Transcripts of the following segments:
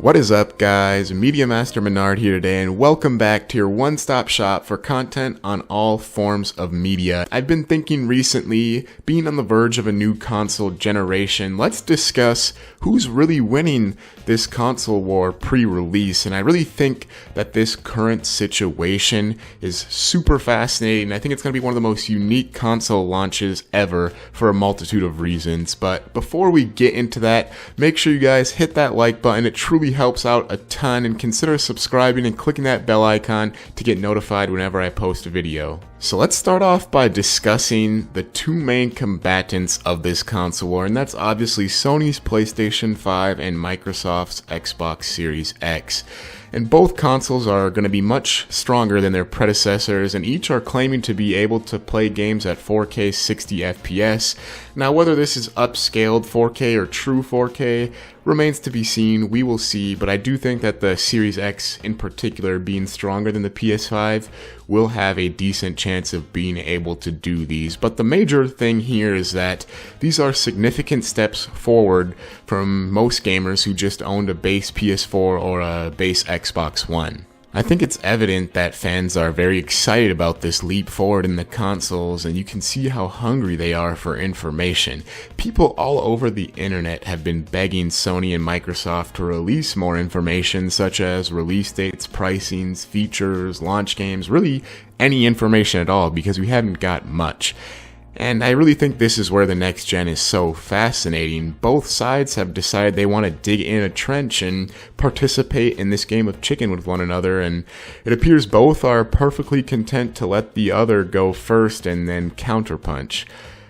What is up, guys? Media Master Menard here today, and welcome back to your one-stop shop for content on all forms of media. I've been thinking recently, being on the verge of a new console generation, let's discuss who's really winning this console war pre-release, and I really think that this current situation is super fascinating. I think it's going to be one of the most unique console launches ever for a multitude of reasons. But before we get into that, make sure you guys hit that like button. It truly helps out a ton, and consider subscribing and clicking that bell icon to get notified whenever I post a video. So let's start off by discussing the two main combatants of this console war, and that's obviously Sony's PlayStation 5 and Microsoft's Xbox Series X. And both consoles are going to be much stronger than their predecessors, and each are claiming to be able to play games at 4K 60 FPS. Now, whether this is upscaled 4K or true 4K remains to be seen. We will see, but I do think that the Series X in particular, being stronger than the PS5, will have a decent chance of being able to do these. But the major thing here is that these are significant steps forward from most gamers who just owned a base PS4 or a base Xbox One. I think it's evident that fans are very excited about this leap forward in the consoles, and you can see how hungry they are for information. People all over the internet have been begging Sony and Microsoft to release more information, such as release dates, pricings, features, launch games, really any information at all, because we haven't got much. And I really think this is where the next gen is so fascinating. Both sides have decided they want to dig in a trench and participate in this game of chicken with one another, and it appears both are perfectly content to let the other go first and then counterpunch.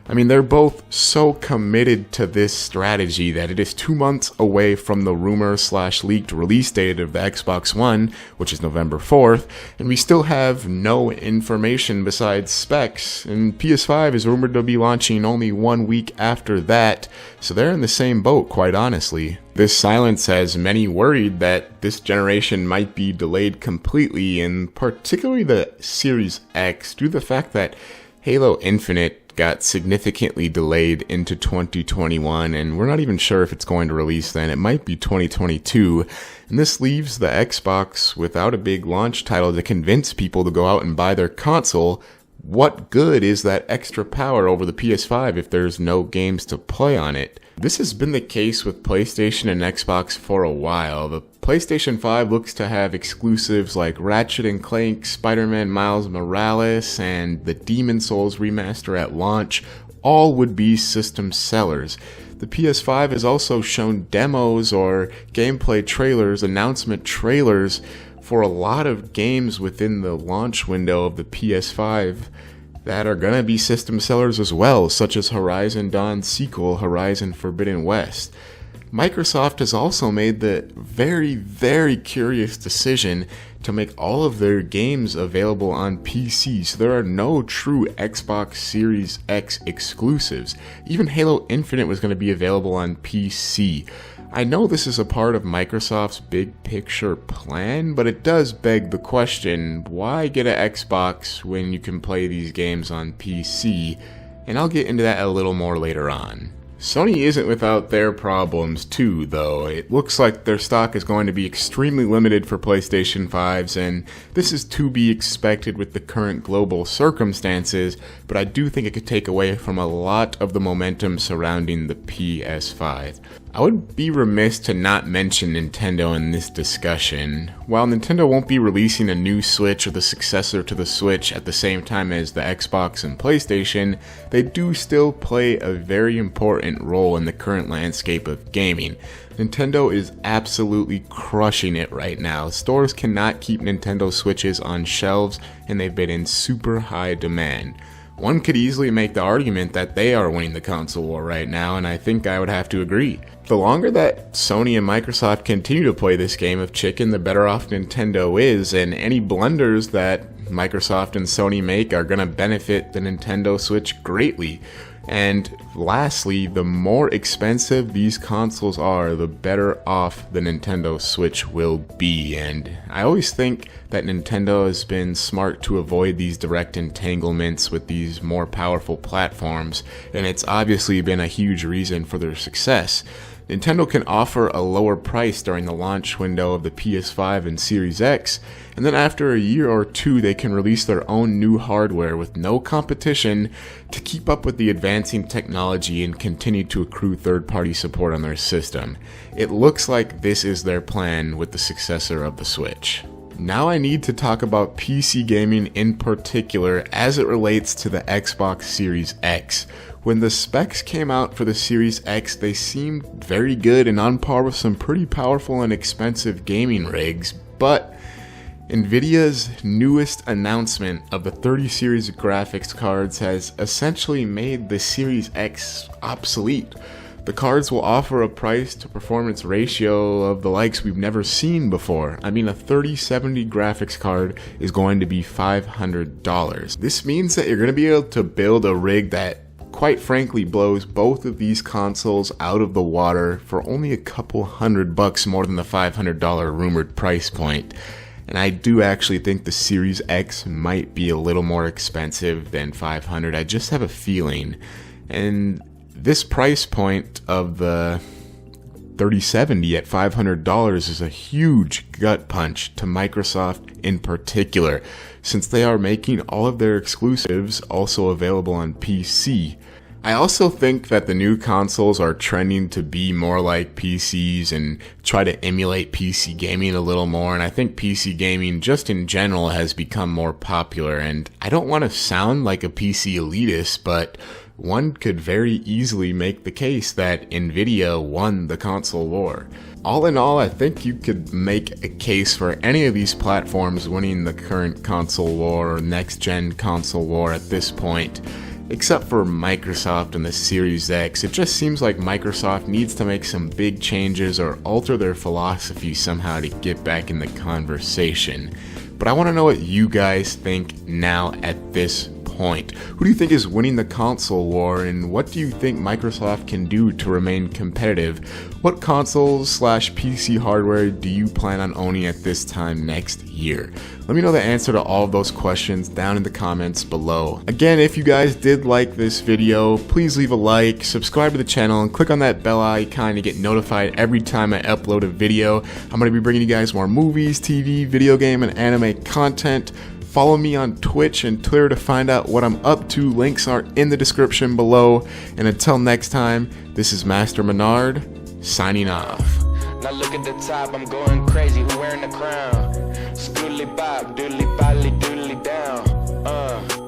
I mean, they're both so committed to this strategy that it is 2 months away from the rumor/leaked release date of the Xbox One, which is November 4th, and we still have no information besides specs, and PS5 is rumored to be launching only 1 week after that, so they're in the same boat, quite honestly. This silence has many worried that this generation might be delayed completely, and particularly the Series X, due to the fact that Halo Infinite got significantly delayed into 2021, and we're not even sure if it's going to release then. It might be 2022, and this leaves the Xbox without a big launch title to convince people to go out and buy their console. What good is that extra power over the PS5 if there's no games to play on it? This has been the case with PlayStation and Xbox for a while. The PlayStation 5 looks to have exclusives like Ratchet & Clank, Spider-Man Miles Morales, and the Demon's Souls remaster at launch. All would be system sellers. The PS5 has also shown demos or gameplay trailers, announcement trailers for a lot of games within the launch window of the PS5 that are gonna be system sellers as well, such as Horizon Dawn's sequel, Horizon Forbidden West. Microsoft has also made the very curious decision to make all of their games available on PC, so there are no true Xbox Series X exclusives. Even Halo Infinite was going to be available on PC. I know this is a part of Microsoft's big picture plan, but it does beg the question, why get an Xbox when you can play these games on PC? And I'll get into that a little more later on. Sony isn't without their problems too, though. It looks like their stock is going to be extremely limited for PlayStation 5s, and this is to be expected with the current global circumstances, but I do think it could take away from a lot of the momentum surrounding the PS5. I would be remiss to not mention Nintendo in this discussion. While Nintendo won't be releasing a new Switch or the successor to the Switch at the same time as the Xbox and PlayStation, they do still play a very important role in the current landscape of gaming. Nintendo is absolutely crushing it right now. Stores cannot keep Nintendo Switches on shelves, and they've been in super high demand. One could easily make the argument that they are winning the console war right now, and I think I would have to agree. The longer that Sony and Microsoft continue to play this game of chicken, the better off Nintendo is, and any blunders that Microsoft and Sony make are going to benefit the Nintendo Switch greatly. And lastly, the more expensive these consoles are, the better off the Nintendo Switch will be. And I always think that Nintendo has been smart to avoid these direct entanglements with these more powerful platforms, and it's obviously been a huge reason for their success. Nintendo can offer a lower price during the launch window of the PS5 and Series X, and then after a year or two they can release their own new hardware with no competition to keep up with the advancing technology and continue to accrue third-party support on their system. It looks like this is their plan with the successor of the Switch. Now I need to talk about PC gaming in particular as it relates to the Xbox Series X. When the specs came out for the Series X, they seemed very good and on par with some pretty powerful and expensive gaming rigs, but Nvidia's newest announcement of the 30 series of graphics cards has essentially made the Series X obsolete. The cards will offer a price to performance ratio of the likes we've never seen before. I mean, a 3070 graphics card is going to be $500. This means that you're going to be able to build a rig that, quite frankly, blows both of these consoles out of the water for only a couple $100 more than the $500 rumored price point. And I do actually think the Series X might be a little more expensive than $500. I just have a feeling. And this price point of the 3070 at $500 is a huge gut punch to Microsoft in particular, since they are making all of their exclusives also available on PC. I also think that the new consoles are trending to be more like PCs and try to emulate PC gaming a little more, and I think PC gaming just in general has become more popular, and I don't want to sound like a PC elitist, but one could very easily make the case that Nvidia won the console war. All in all, I think you could make a case for any of these platforms winning the current console war or next-gen console war at this point. Except for Microsoft and the Series X, it just seems like Microsoft needs to make some big changes or alter their philosophy somehow to get back in the conversation. But I want to know what you guys think now at this point. Who do you think is winning the console war, and what do you think Microsoft can do to remain competitive? What consoles/PC hardware do you plan on owning at this time next year? Let me know the answer to all of those questions down in the comments below. Again, if you guys did like this video, please leave a like, subscribe to the channel, and click on that bell icon to get notified every time I upload a video. I'm going to be bringing you guys more movies, TV, video game, and anime content. Follow me on Twitch and Twitter to find out what I'm up to. Links are in the description below. And until next time, this is Master Menard, signing off. Now look at the top, I'm going crazy, who wearing the crown? Scootly bop, doodly bolly, doodly down.